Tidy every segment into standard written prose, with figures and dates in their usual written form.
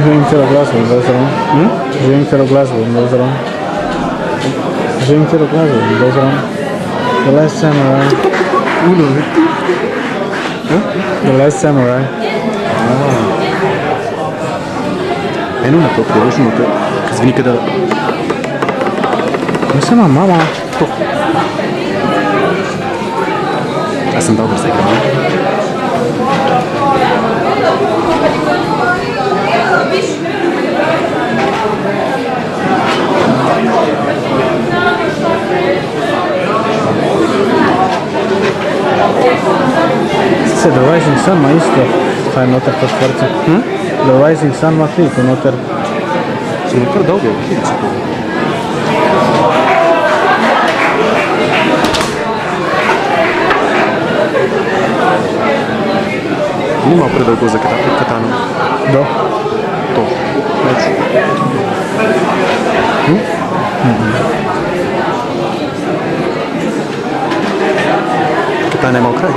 Drink to the glass with those wrong. Drink to the glass with those wrong. Drink to the glass with those wrong. The last samurai. The last samurai. Eno na to priložimo, ker zveni, da... Mislim, mama. To. Ja sem dober se igram, Se The Rising Sun ma isto, kaj noter po šporcu. The Rising Sun ma klip noter. So mi kar dolgo, kje če to? Ni malo predolgo za katano. Do? To. Več. Katana je malo kraj.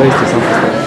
isti sam postavil.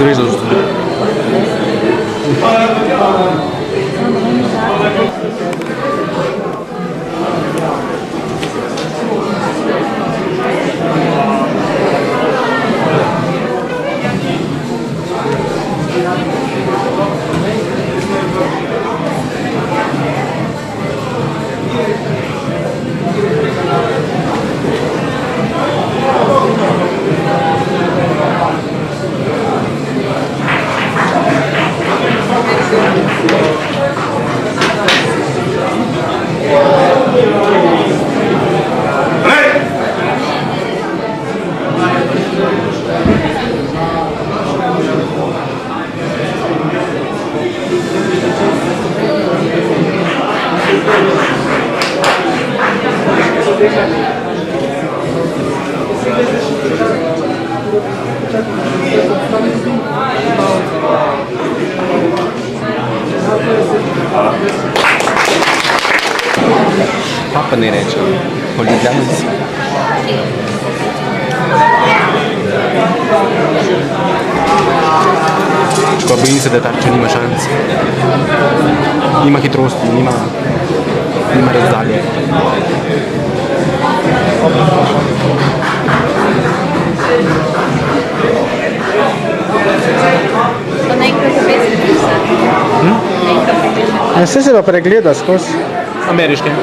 Se veš, da zaštiti. Pa ne rečem, Poljubljanec. Pa bojim se, da Tarča nima šans. Nima hitrosti, nima razdalje. To nekaj povezati vse. Vse se pa pregleda skozi. Ameriške. Ne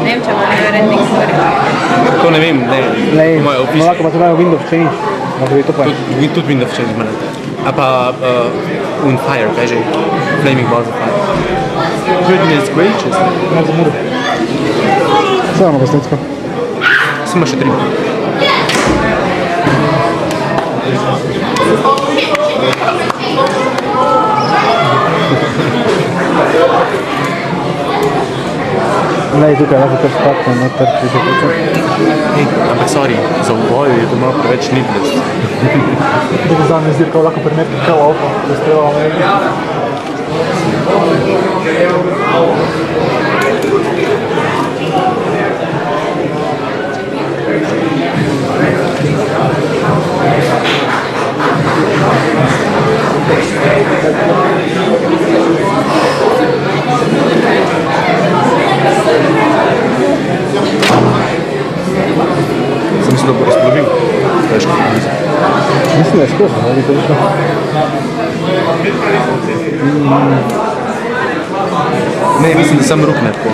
vem, če bo neverjetnik stvari. To ne vem, ne. Lahko pa to dajo Windows change. Tudi Windows change ima. A pa On Fire, kaj že? Flaming Balls of Fire. Goodness gracious. Ne zamuro. Samo posnetko. Samo še 3. Lej, tukaj lahko kar spakne, noter, če se hoče. Ampak sorry, za v boju je to malo preveč needless. Tukaj zadnje zdirka lahko primerki kao avto, da streva Amerika. Sem mislil, da bo razplovil. Težko. Mislim, da je skozi, ali to višno. Ne, mislim, da sem rukne tako.